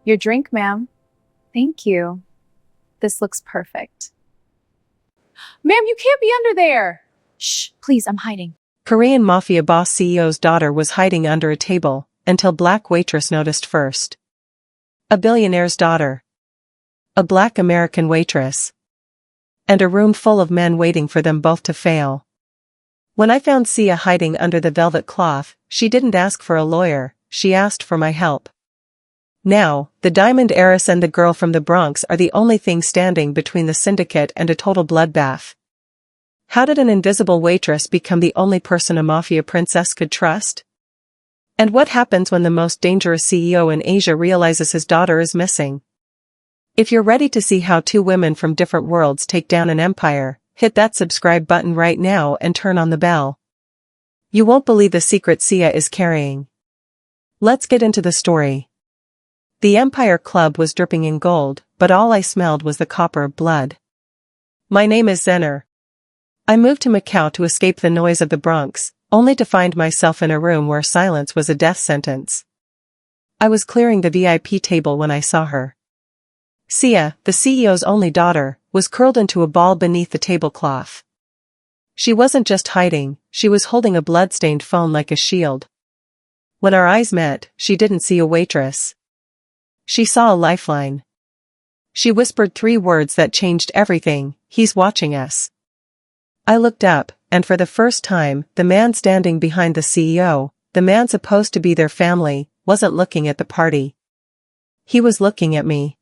Your drink, ma'am. Thank you. This looks perfect. Ma'am, you can't be under there! Shh, please, I'm hiding. Korean Mafia boss CEO's daughter was hiding under a table, until Black Waitress noticed first. A billionaire's daughter. A Black American waitress. And a room full of men waiting for them both to fail. When I found Sia hiding under the velvet cloth, she didn't ask for a lawyer, she asked for my help. Now, the diamond heiress and the girl from the Bronx are the only thing standing between the syndicate and a total bloodbath. How did an invisible waitress become the only person a mafia princess could trust? And what happens when the most dangerous CEO in Asia realizes his daughter is missing? If you're ready to see how two women from different worlds take down an empire, hit that subscribe button right now and turn on the bell. You won't believe the secret Sia is carrying. Let's get into the story. The Empire Club was dripping in gold, but all I smelled was the copper of blood. My name is Zener. I moved to Macau to escape the noise of the Bronx, only to find myself in a room where silence was a death sentence. I was clearing the VIP table when I saw her. Sia, the CEO's only daughter, was curled into a ball beneath the tablecloth. She wasn't just hiding, she was holding a blood-stained phone like a shield. When our eyes met, she didn't see a waitress. She saw a lifeline. She whispered 3 words that changed everything: "He's watching us." I looked up, and for the first time, the man standing behind the CEO, the man supposed to be their family, wasn't looking at the party. He was looking at me.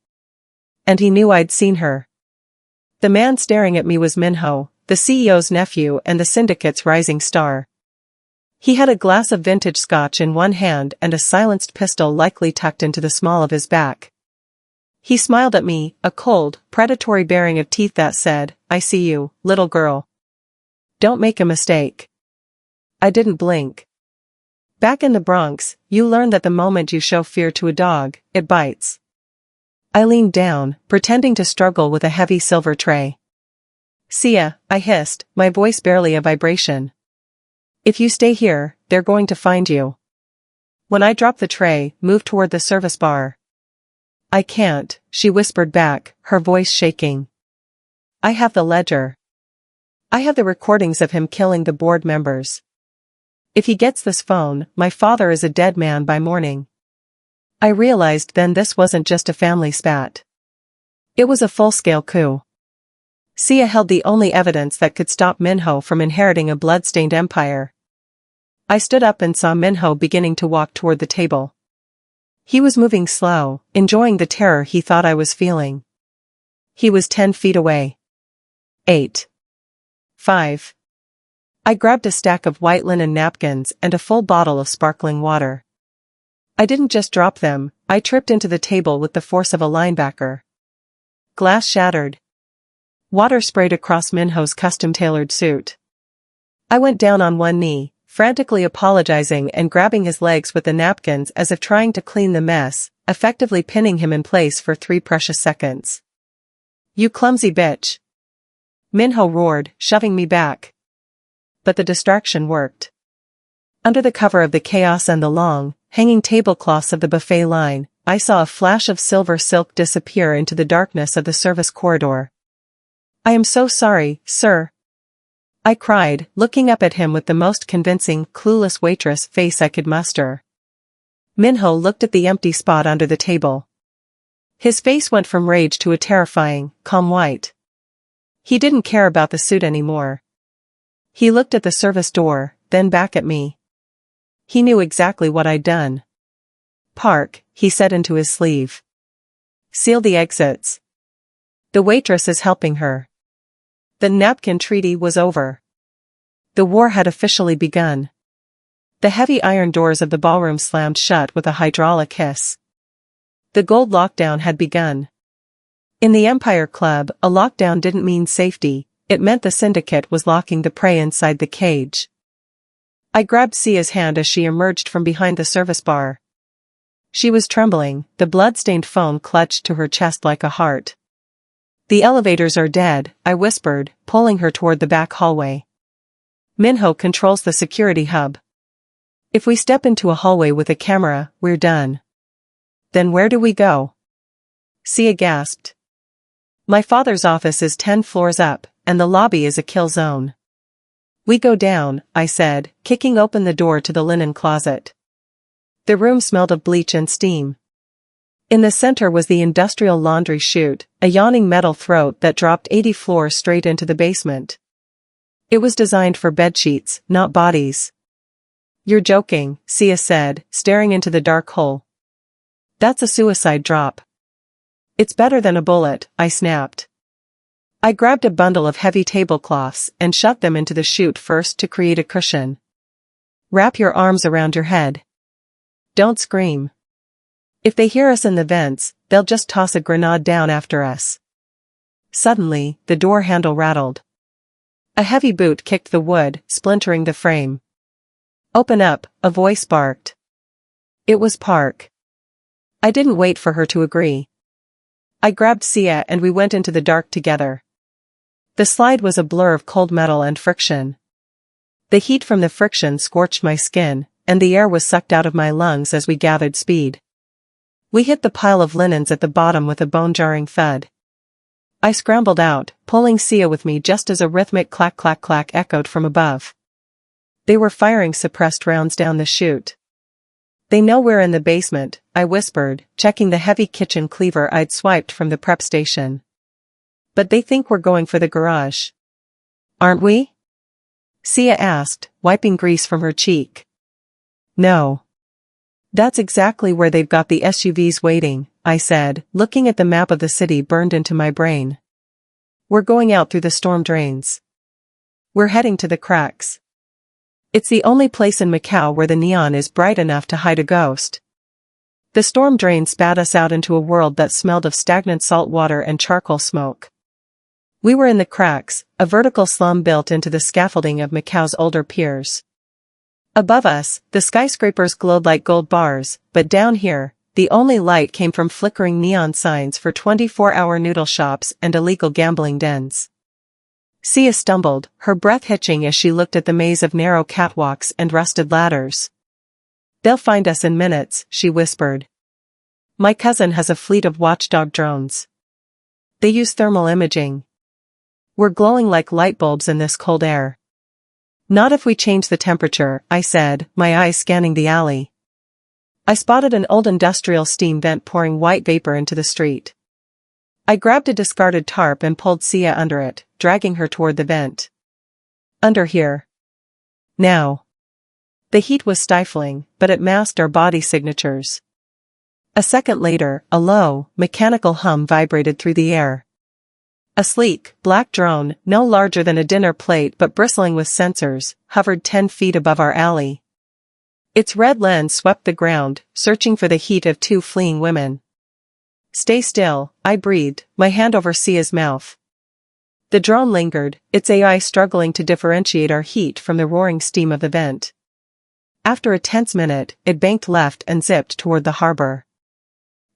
And he knew I'd seen her. The man staring at me was Minho, the CEO's nephew and the syndicate's rising star. He had a glass of vintage scotch in one hand and a silenced pistol likely tucked into the small of his back. He smiled at me, a cold, predatory baring of teeth that said, "I see you, little girl. Don't make a mistake." I didn't blink. Back in the Bronx, you learn that the moment you show fear to a dog, it bites. I leaned down, pretending to struggle with a heavy silver tray. "Sia," I hissed, my voice barely a vibration. "If you stay here, they're going to find you." When I dropped the tray, moved toward the service bar. "I can't," she whispered back, her voice shaking. "I have the ledger. I have the recordings of him killing the board members. If he gets this phone, my father is a dead man by morning." I realized then this wasn't just a family spat. It was a full-scale coup. Sia held the only evidence that could stop Minho from inheriting a blood-stained empire. I stood up and saw Minho beginning to walk toward the table. He was moving slow, enjoying the terror he thought I was feeling. He was 10 feet away. 8. 5. I grabbed a stack of white linen napkins and a full bottle of sparkling water. I didn't just drop them, I tripped into the table with the force of a linebacker. Glass shattered. Water sprayed across Minho's custom-tailored suit. I went down on one knee, frantically apologizing and grabbing his legs with the napkins as if trying to clean the mess, effectively pinning him in place for 3 precious seconds. "You clumsy bitch!" Minho roared, shoving me back. But the distraction worked. Under the cover of the chaos and the long, hanging tablecloths of the buffet line, I saw a flash of silver silk disappear into the darkness of the service corridor. "I am so sorry, sir," I cried, looking up at him with the most convincing, clueless waitress face I could muster. Minho looked at the empty spot under the table. His face went from rage to a terrifying, calm white. He didn't care about the suit anymore. He looked at the service door, then back at me. He knew exactly what I'd done. "Park," he said into his sleeve. "Seal the exits. The waitress is helping her." The napkin treaty was over. The war had officially begun. The heavy iron doors of the ballroom slammed shut with a hydraulic hiss. The gold lockdown had begun. In the Empire Club, a lockdown didn't mean safety, it meant the syndicate was locking the prey inside the cage. I grabbed Sia's hand as she emerged from behind the service bar. She was trembling, the blood-stained phone clutched to her chest like a heart. "The elevators are dead," I whispered, pulling her toward the back hallway. "Minho controls the security hub. If we step into a hallway with a camera, we're done." Then where do we go? Sia gasped. My father's office is 10 floors up, and the lobby is a kill zone. We go down, I said, kicking open the door to the linen closet. The room smelled of bleach and steam. In the center was the industrial laundry chute, a yawning metal throat that dropped 80 floors straight into the basement. It was designed for bedsheets, not bodies. You're joking, Sia said, staring into the dark hole. That's a suicide drop. It's better than a bullet, I snapped. I grabbed a bundle of heavy tablecloths and shoved them into the chute first to create a cushion. Wrap your arms around your head. Don't scream. If they hear us in the vents, they'll just toss a grenade down after us. Suddenly, the door handle rattled. A heavy boot kicked the wood, splintering the frame. Open up, a voice barked. It was Park. I didn't wait for her to agree. I grabbed Sia and we went into the dark together. The slide was a blur of cold metal and friction. The heat from the friction scorched my skin, and the air was sucked out of my lungs as we gathered speed. We hit the pile of linens at the bottom with a bone-jarring thud. I scrambled out, pulling Sia with me just as a rhythmic clack-clack-clack echoed from above. They were firing suppressed rounds down the chute. They know we're in the basement, I whispered, checking the heavy kitchen cleaver I'd swiped from the prep station. But they think we're going for the garage. Aren't we? Sia asked, wiping grease from her cheek. No. That's exactly where they've got the SUVs waiting, I said, looking at the map of the city burned into my brain. We're going out through the storm drains. We're heading to the cracks. It's the only place in Macau where the neon is bright enough to hide a ghost. The storm drain spat us out into a world that smelled of stagnant salt water and charcoal smoke. We were in the cracks, a vertical slum built into the scaffolding of Macau's older piers. Above us, the skyscrapers glowed like gold bars, but down here, the only light came from flickering neon signs for 24-hour noodle shops and illegal gambling dens. Sia stumbled, her breath hitching as she looked at the maze of narrow catwalks and rusted ladders. They'll find us in minutes, she whispered. My cousin has a fleet of watchdog drones. They use thermal imaging. We're glowing like light bulbs in this cold air. Not if we change the temperature, I said, my eyes scanning the alley. I spotted an old industrial steam vent pouring white vapor into the street. I grabbed a discarded tarp and pulled Sia under it, dragging her toward the vent. Under here. Now. The heat was stifling, but it masked our body signatures. A second later, a low, mechanical hum vibrated through the air. A sleek, black drone, no larger than a dinner plate but bristling with sensors, hovered 10 feet above our alley. Its red lens swept the ground, searching for the heat of 2 fleeing women. Stay still, I breathed, my hand over Sia's mouth. The drone lingered, its AI struggling to differentiate our heat from the roaring steam of the vent. After a tense minute, it banked left and zipped toward the harbor.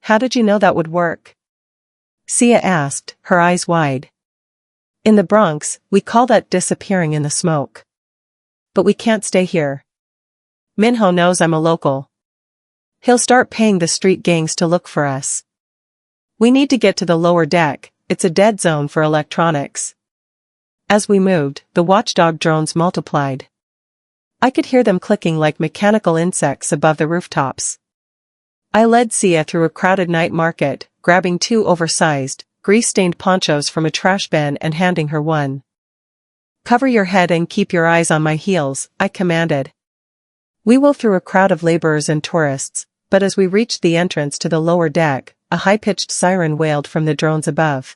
How did you know that would work? Sia asked, her eyes wide. In the Bronx, we call that disappearing in the smoke. But we can't stay here. Minho knows I'm a local. He'll start paying the street gangs to look for us. We need to get to the lower deck, it's a dead zone for electronics. As we moved, the watchdog drones multiplied. I could hear them clicking like mechanical insects above the rooftops. I led Sia through a crowded night market, grabbing 2 oversized, grease-stained ponchos from a trash bin and handing her one. Cover your head and keep your eyes on my heels, I commanded. We wove through a crowd of laborers and tourists, but as we reached the entrance to the lower deck, a high-pitched siren wailed from the drones above.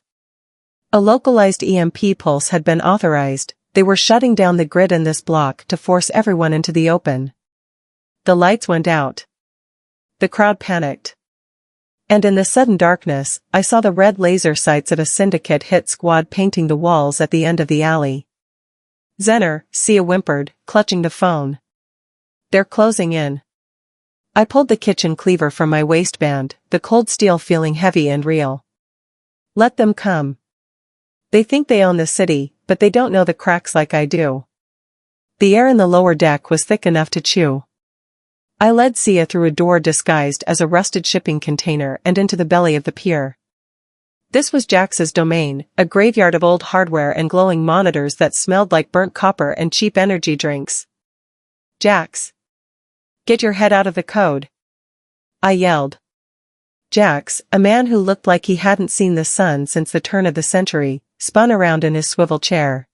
A localized EMP pulse had been authorized, they were shutting down the grid in this block to force everyone into the open. The lights went out. The crowd panicked. And in the sudden darkness, I saw the red laser sights of a syndicate hit squad painting the walls at the end of the alley. Zenner, Sia whimpered, clutching the phone. They're closing in. I pulled the kitchen cleaver from my waistband, the cold steel feeling heavy and real. Let them come. They think they own the city, but they don't know the cracks like I do. The air in the lower deck was thick enough to chew. I led Sia through a door disguised as a rusted shipping container and into the belly of the pier. This was Jax's domain, a graveyard of old hardware and glowing monitors that smelled like burnt copper and cheap energy drinks. "Jax! Get your head out of the code!" I yelled. Jax, a man who looked like he hadn't seen the sun since the turn of the century, spun around in his swivel chair.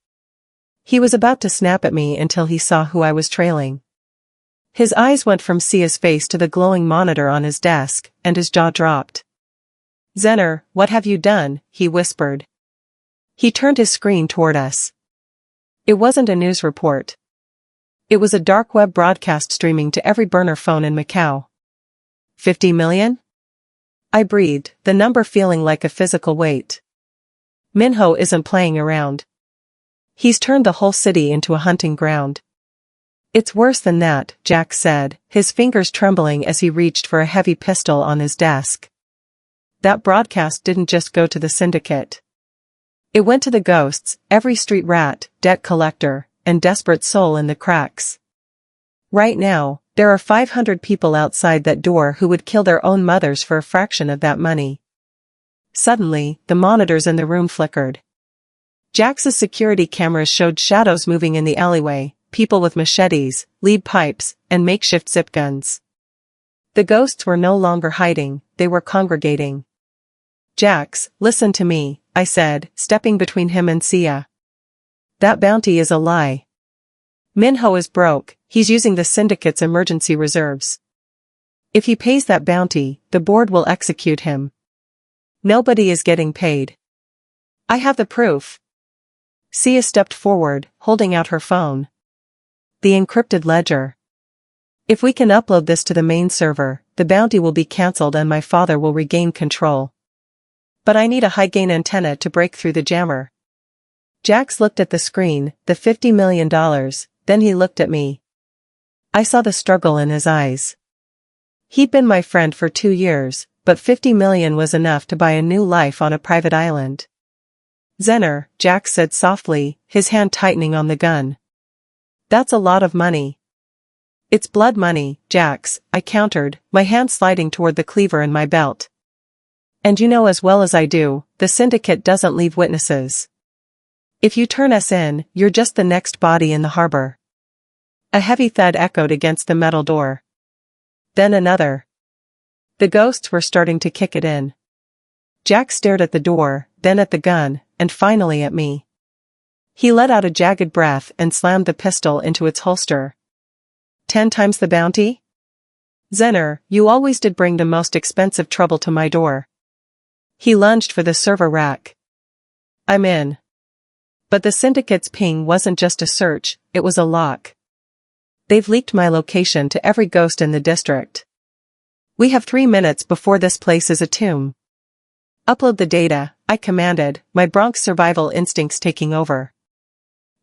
He was about to snap at me until he saw who I was trailing. His eyes went from Sia's face to the glowing monitor on his desk, and his jaw dropped. "Zener, what have you done?" he whispered. He turned his screen toward us. It wasn't a news report. It was a dark web broadcast streaming to every burner phone in Macau. 50 million? I breathed, the number feeling like a physical weight. Minho isn't playing around. He's turned the whole city into a hunting ground. "It's worse than that," Jax said, his fingers trembling as he reached for a heavy pistol on his desk. "That broadcast didn't just go to the syndicate. It went to the ghosts, every street rat, debt collector, and desperate soul in the cracks. Right now, there are 500 people outside that door who would kill their own mothers for a fraction of that money." Suddenly, the monitors in the room flickered. Jax's security cameras showed shadows moving in the alleyway, people with machetes, lead pipes, and makeshift zip guns. The ghosts were no longer hiding, they were congregating. "Jax, listen to me," I said, stepping between him and Sia. "That bounty is a lie. Minho is broke, he's using the syndicate's emergency reserves. If he pays that bounty, the board will execute him. Nobody is getting paid. I have the proof." Sia stepped forward, holding out her phone. "The encrypted ledger. If we can upload this to the main server, the bounty will be cancelled and my father will regain control. But I need a high-gain antenna to break through the jammer." Jax looked at the screen, the $50 million, then he looked at me. I saw the struggle in his eyes. He'd been my friend for 2 years, but 50 million was enough to buy a new life on a private island. "Zener," Jax said softly, his hand tightening on the gun. "That's a lot of money." "It's blood money, Jax," I countered, my hand sliding toward the cleaver in my belt. "And you know as well as I do, the syndicate doesn't leave witnesses. If you turn us in, you're just the next body in the harbor." A heavy thud echoed against the metal door. Then another. The ghosts were starting to kick it in. Jack stared at the door, then at the gun, and finally at me. He let out a jagged breath and slammed the pistol into its holster. 10 times the bounty? "Zener, you always did bring the most expensive trouble to my door." He lunged for the server rack. "I'm in." But the syndicate's ping wasn't just a search, it was a lock. "They've leaked my location to every ghost in the district. We have 3 minutes before this place is a tomb." "Upload the data," I commanded, my Bronx survival instincts taking over.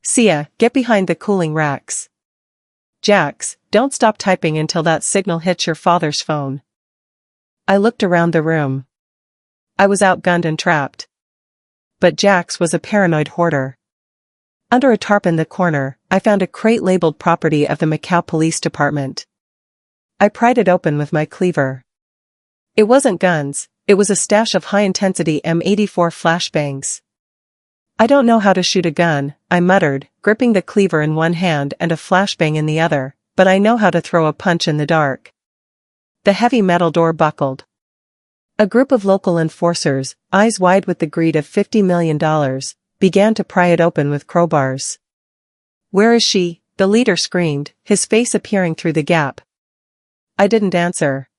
"Sia, get behind the cooling racks. Jax, don't stop typing until that signal hits your father's phone." I looked around the room. I was outgunned and trapped. But Jax was a paranoid hoarder. Under a tarp in the corner, I found a crate labeled property of the Macau Police Department. I pried it open with my cleaver. It wasn't guns, it was a stash of high-intensity M84 flashbangs. "I don't know how to shoot a gun," I muttered, gripping the cleaver in one hand and a flashbang in the other, "but I know how to throw a punch in the dark." The heavy metal door buckled. A group of local enforcers, eyes wide with the greed of $50 million, began to pry it open with crowbars. "Where is she?" the leader screamed, his face appearing through the gap. I didn't answer.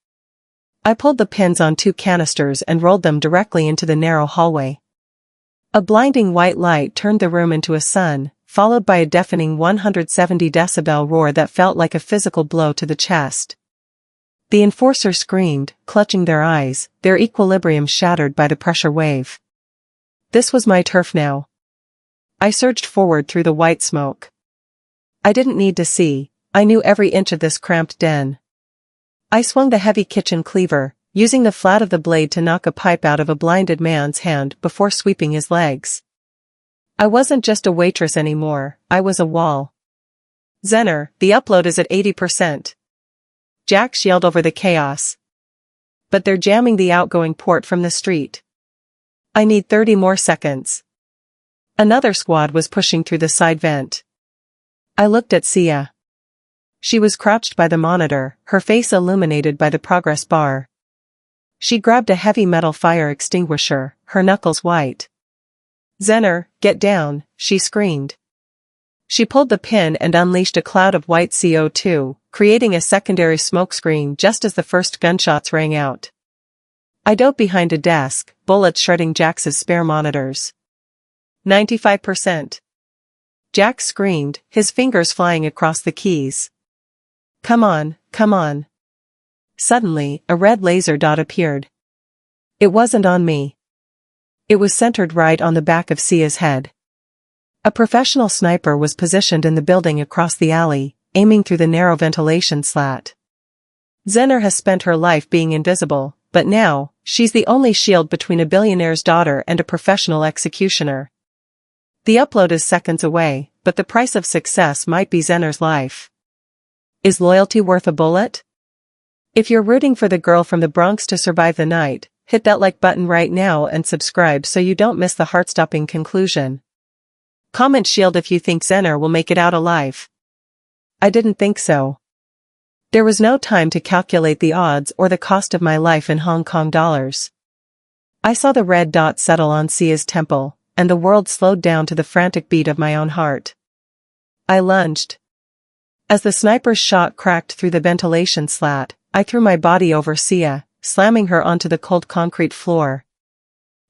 I pulled the pins on 2 canisters and rolled them directly into the narrow hallway. A blinding white light turned the room into a sun, followed by a deafening 170 decibel roar that felt like a physical blow to the chest. The enforcers screamed, clutching their eyes, their equilibrium shattered by the pressure wave. This was my turf now. I surged forward through the white smoke. I didn't need to see, I knew every inch of this cramped den. I swung the heavy kitchen cleaver, using the flat of the blade to knock a pipe out of a blinded man's hand before sweeping his legs. I wasn't just a waitress anymore, I was a wall. "Zener, the upload is at 80%. Jax yelled over the chaos. But they're jamming the outgoing port from the street. I need 30 more seconds. Another squad was pushing through the side vent. I looked at Sia. She was crouched by the monitor, her face illuminated by the progress bar. She grabbed a heavy metal fire extinguisher, her knuckles white. "Zener, get down," she screamed. She pulled the pin and unleashed a cloud of white CO2, creating a secondary smokescreen just as the first gunshots rang out. I dove behind a desk, bullets shredding Jax's spare monitors. 95%. Jax screamed, his fingers flying across the keys. Come on, come on. Suddenly, a red laser dot appeared. It wasn't on me. It was centered right on the back of Sia's head. A professional sniper was positioned in the building across the alley, aiming through the narrow ventilation slat. Zener has spent her life being invisible, but now, she's the only shield between a billionaire's daughter and a professional executioner. The upload is seconds away, but the price of success might be Zener's life. Is loyalty worth a bullet? If you're rooting for the girl from the Bronx to survive the night, hit that like button right now and subscribe so you don't miss the heart-stopping conclusion. Comment shield if you think Zener will make it out alive. I didn't think so. There was no time to calculate the odds or the cost of my life in Hong Kong dollars. I saw the red dot settle on Sia's temple, and the world slowed down to the frantic beat of my own heart. I lunged. As the sniper's shot cracked through the ventilation slat, I threw my body over Sia, slamming her onto the cold concrete floor.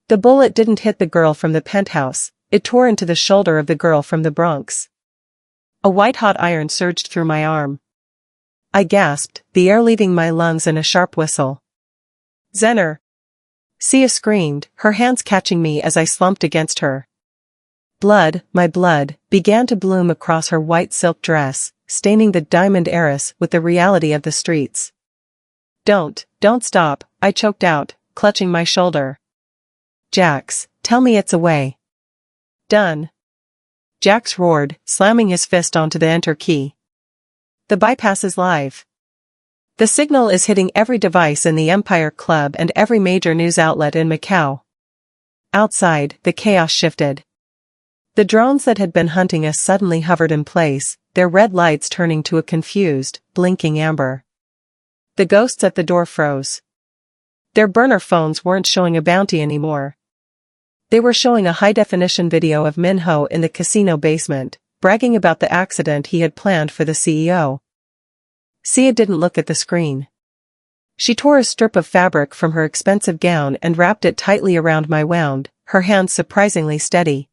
The bullet didn't hit the girl from the penthouse, it tore into the shoulder of the girl from the Bronx. A white-hot iron surged through my arm. I gasped, the air leaving my lungs in a sharp whistle. Zener! Sia screamed, her hands catching me as I slumped against her. Blood, my blood, began to bloom across her white silk dress, staining the diamond heiress with the reality of the streets. Don't stop, I choked out, clutching my shoulder. Jax, tell me it's away. Done. Jax roared, slamming his fist onto the enter key. The bypass is live. The signal is hitting every device in the Empire Club and every major news outlet in Macau. Outside, the chaos shifted. The drones that had been hunting us suddenly hovered in place, their red lights turning to a confused, blinking amber. The ghosts at the door froze. Their burner phones weren't showing a bounty anymore. They were showing a high-definition video of Minho in the casino basement, bragging about the accident he had planned for the CEO. Sia didn't look at the screen. She tore a strip of fabric from her expensive gown and wrapped it tightly around my wound, her hands surprisingly steady.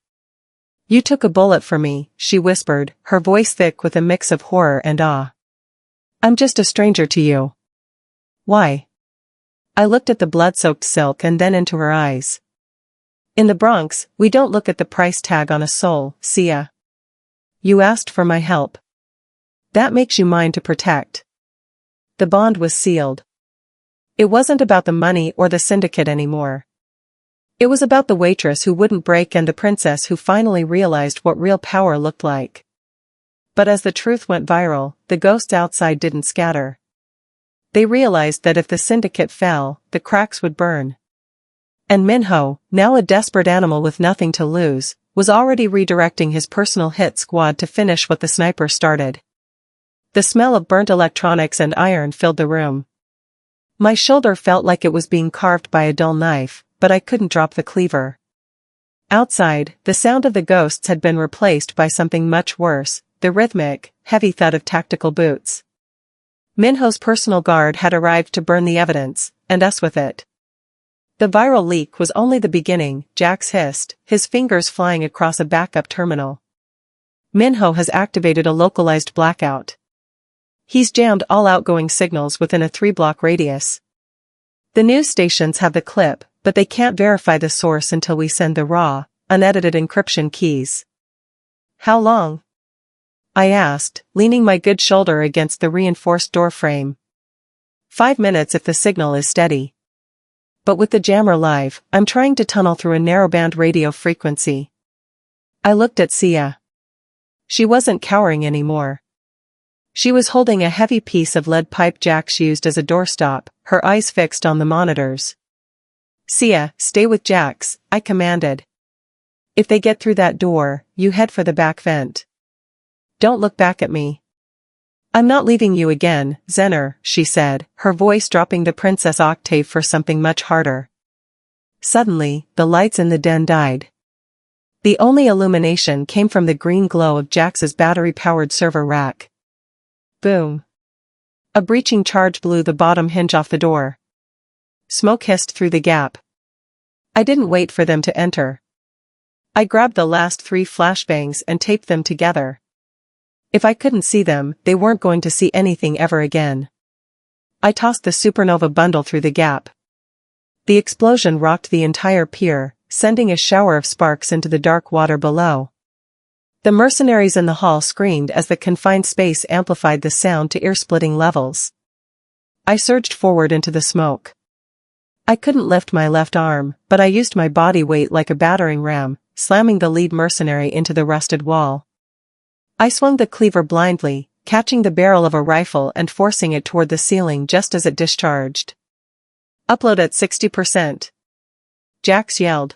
You took a bullet for me, she whispered, her voice thick with a mix of horror and awe. I'm just a stranger to you. Why? I looked at the blood-soaked silk and then into her eyes. In the Bronx, we don't look at the price tag on a soul, Sia. You asked for my help. That makes you mine to protect. The bond was sealed. It wasn't about the money or the syndicate anymore. It was about the waitress who wouldn't break and the princess who finally realized what real power looked like. But as the truth went viral, the ghosts outside didn't scatter. They realized that if the syndicate fell, the cracks would burn. And Minho, now a desperate animal with nothing to lose, was already redirecting his personal hit squad to finish what the sniper started. The smell of burnt electronics and iron filled the room. My shoulder felt like it was being carved by a dull knife, but I couldn't drop the cleaver. Outside, the sound of the ghosts had been replaced by something much worse, the rhythmic, heavy thud of tactical boots. Minho's personal guard had arrived to burn the evidence, and us with it. The viral leak was only the beginning, Jax hissed, his fingers flying across a backup terminal. Minho has activated a localized blackout. He's jammed all outgoing signals within a 3-block radius. The news stations have the clip, but they can't verify the source until we send the raw, unedited encryption keys. How long? I asked, leaning my good shoulder against the reinforced door frame. 5 minutes if the signal is steady. But with the jammer live, I'm trying to tunnel through a narrowband radio frequency. I looked at Sia. She wasn't cowering anymore. She was holding a heavy piece of lead pipe Jax used as a doorstop, her eyes fixed on the monitors. "Sia, stay with Jax," I commanded. "If they get through that door, you head for the back vent. Don't look back at me." "I'm not leaving you again, Zener," she said, her voice dropping the princess octave for something much harder. Suddenly, the lights in the den died. The only illumination came from the green glow of Jax's battery-powered server rack. Boom. A breaching charge blew the bottom hinge off the door. Smoke hissed through the gap. I didn't wait for them to enter. I grabbed the last 3 flashbangs and taped them together. If I couldn't see them, they weren't going to see anything ever again. I tossed the supernova bundle through the gap. The explosion rocked the entire pier, sending a shower of sparks into the dark water below. The mercenaries in the hall screamed as the confined space amplified the sound to ear-splitting levels. I surged forward into the smoke. I couldn't lift my left arm, but I used my body weight like a battering ram, slamming the lead mercenary into the rusted wall. I swung the cleaver blindly, catching the barrel of a rifle and forcing it toward the ceiling just as it discharged. "Upload at 60%. Jax yelled.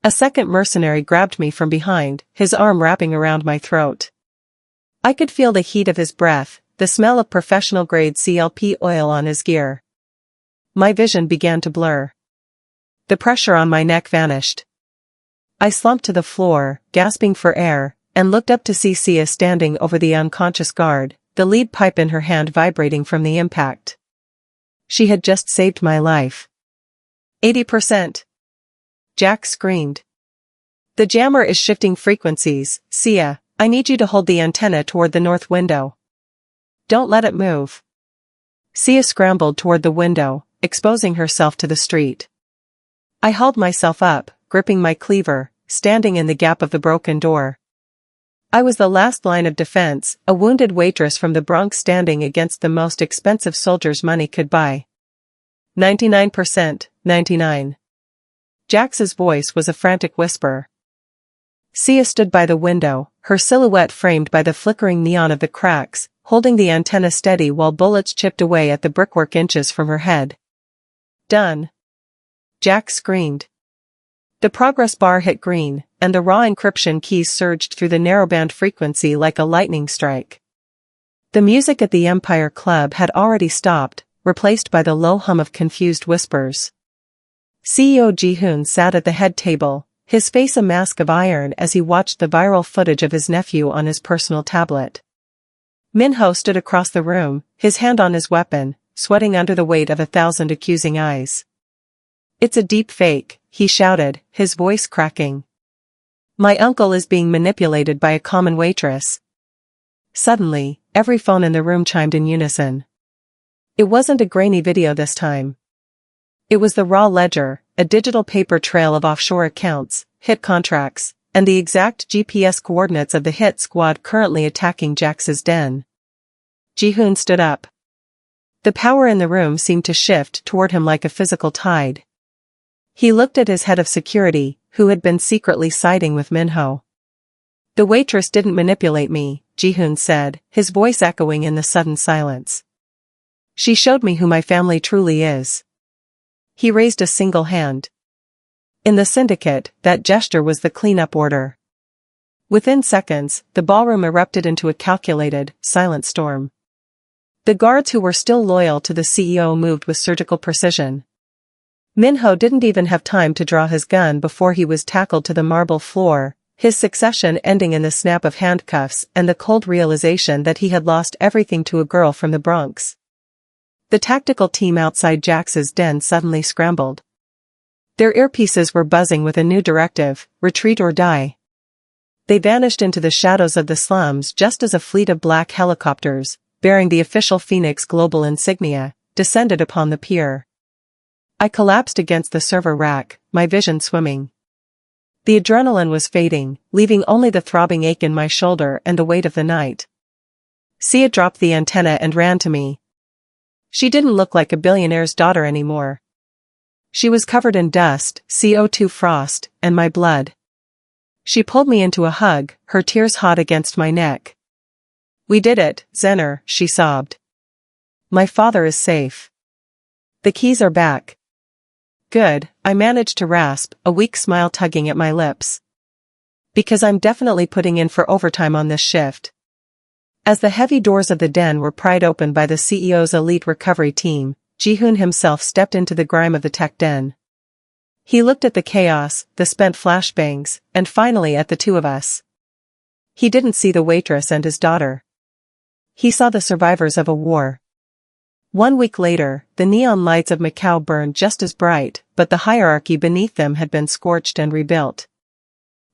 A second mercenary grabbed me from behind, his arm wrapping around my throat. I could feel the heat of his breath, the smell of professional-grade CLP oil on his gear. My vision began to blur. The pressure on my neck vanished. I slumped to the floor, gasping for air, and looked up to see Sia standing over the unconscious guard, the lead pipe in her hand vibrating from the impact. She had just saved my life. 80%. Jax screamed. "The jammer is shifting frequencies, Sia. I need you to hold the antenna toward the north window. Don't let it move." Sia scrambled toward the window, exposing herself to the street. I hauled myself up, gripping my cleaver, standing in the gap of the broken door. I was the last line of defense, a wounded waitress from the Bronx standing against the most expensive soldiers money could buy. 99%, 99. Jax's voice was a frantic whisper. Sia stood by the window, her silhouette framed by the flickering neon of the cracks, holding the antenna steady while bullets chipped away at the brickwork inches from her head. "Done." Jax screamed. The progress bar hit green, and the raw encryption keys surged through the narrowband frequency like a lightning strike. The music at the Empire Club had already stopped, replaced by the low hum of confused whispers. CEO Ji-hoon sat at the head table, his face a mask of iron as he watched the viral footage of his nephew on his personal tablet. Minho stood across the room, his hand on his weapon, sweating under the weight of 1,000 accusing eyes. "It's a deep fake," he shouted, his voice cracking. "My uncle is being manipulated by a common waitress." Suddenly, every phone in the room chimed in unison. It wasn't a grainy video this time. It was the raw ledger, a digital paper trail of offshore accounts, hit contracts, and the exact GPS coordinates of the hit squad currently attacking Jax's den. Ji-hoon stood up. The power in the room seemed to shift toward him like a physical tide. He looked at his head of security, who had been secretly siding with Minho. "The waitress didn't manipulate me," Ji-hoon said, his voice echoing in the sudden silence. "She showed me who my family truly is." He raised a single hand. In the syndicate, that gesture was the cleanup order. Within seconds, the ballroom erupted into a calculated, silent storm. The guards who were still loyal to the CEO moved with surgical precision. Minho didn't even have time to draw his gun before he was tackled to the marble floor, his succession ending in the snap of handcuffs and the cold realization that he had lost everything to a girl from the Bronx. The tactical team outside Jax's den suddenly scrambled. Their earpieces were buzzing with a new directive: retreat or die. They vanished into the shadows of the slums just as a fleet of black helicopters, bearing the official Phoenix Global insignia, descended upon the pier. I collapsed against the server rack, my vision swimming. The adrenaline was fading, leaving only the throbbing ache in my shoulder and the weight of the night. Sia dropped the antenna and ran to me. She didn't look like a billionaire's daughter anymore. She was covered in dust, CO2 frost, and my blood. She pulled me into a hug, her tears hot against my neck. We did it, Zener, she sobbed. My father is safe. The keys are back. Good, I managed to rasp, a weak smile tugging at my lips. Because I'm definitely putting in for overtime on this shift. As the heavy doors of the den were pried open by the CEO's elite recovery team, Ji-hoon himself stepped into the grime of the tech den. He looked at the chaos, the spent flashbangs, and finally at the two of us. He didn't see the waitress and his daughter. He saw the survivors of a war. 1 week later, the neon lights of Macau burned just as bright, but the hierarchy beneath them had been scorched and rebuilt.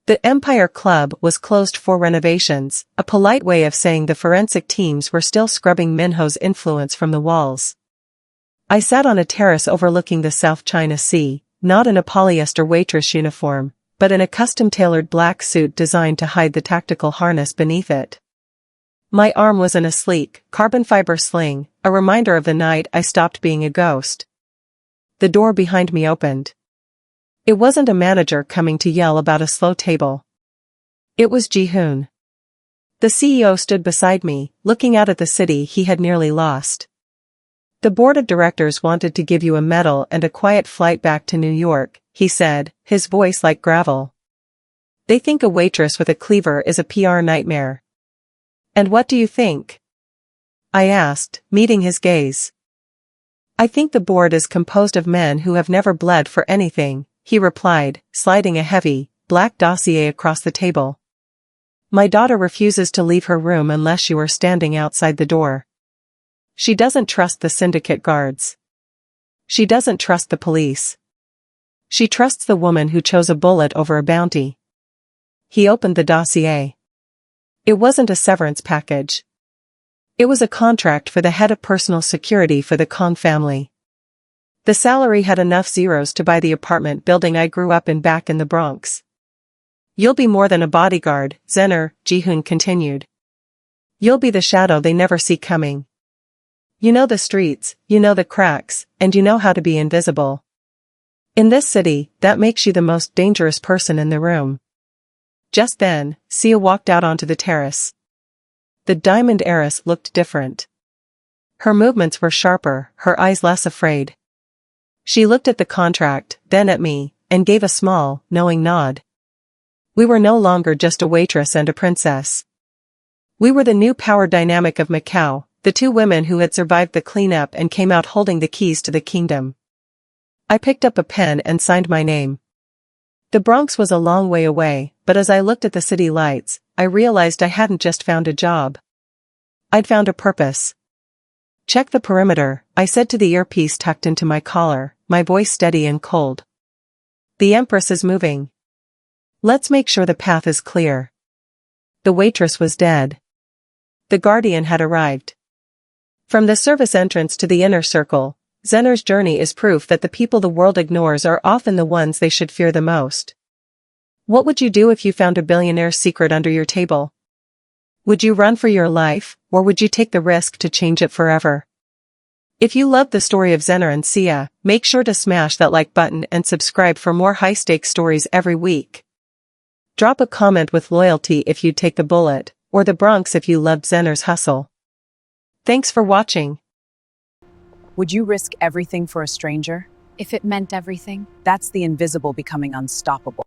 The Empire Club was closed for renovations, a polite way of saying the forensic teams were still scrubbing Minho's influence from the walls. I sat on a terrace overlooking the South China Sea, not in a polyester waitress uniform, but in a custom-tailored black suit designed to hide the tactical harness beneath it. My arm was in a sleek, carbon fiber sling, a reminder of the night I stopped being a ghost. The door behind me opened. It wasn't a manager coming to yell about a slow table. It was Ji-hoon. The CEO stood beside me, looking out at the city he had nearly lost. The board of directors wanted to give you a medal and a quiet flight back to New York, he said, his voice like gravel. They think a waitress with a cleaver is a PR nightmare. And what do you think? I asked, meeting his gaze. I think the board is composed of men who have never bled for anything, he replied, sliding a heavy, black dossier across the table. My daughter refuses to leave her room unless you are standing outside the door. She doesn't trust the syndicate guards. She doesn't trust the police. She trusts the woman who chose a bullet over a bounty. He opened the dossier. It wasn't a severance package. It was a contract for the head of personal security for the Kong family. The salary had enough zeros to buy the apartment building I grew up in back in the Bronx. You'll be more than a bodyguard, Zener, Ji-hoon continued. You'll be the shadow they never see coming. You know the streets, you know the cracks, and you know how to be invisible. In this city, that makes you the most dangerous person in the room. Just then, Sia walked out onto the terrace. The diamond heiress looked different. Her movements were sharper, her eyes less afraid. She looked at the contract, then at me, and gave a small, knowing nod. We were no longer just a waitress and a princess. We were the new power dynamic of Macau, the two women who had survived the cleanup and came out holding the keys to the kingdom. I picked up a pen and signed my name. The Bronx was a long way away, but as I looked at the city lights, I realized I hadn't just found a job. I'd found a purpose. Check the perimeter, I said to the earpiece tucked into my collar, my voice steady and cold. The Empress is moving. Let's make sure the path is clear. The waitress was dead. The Guardian had arrived. From the service entrance to the inner circle, Zener's journey is proof that the people the world ignores are often the ones they should fear the most. What would you do if you found a billionaire's secret under your table? Would you run for your life, or would you take the risk to change it forever? If you loved the story of Zener and Sia, make sure to smash that like button and subscribe for more high-stakes stories every week. Drop a comment with loyalty if you'd take the bullet, or the Bronx if you loved Zener's hustle. Thanks for watching. Would you risk everything for a stranger? If it meant everything. That's the invisible becoming unstoppable.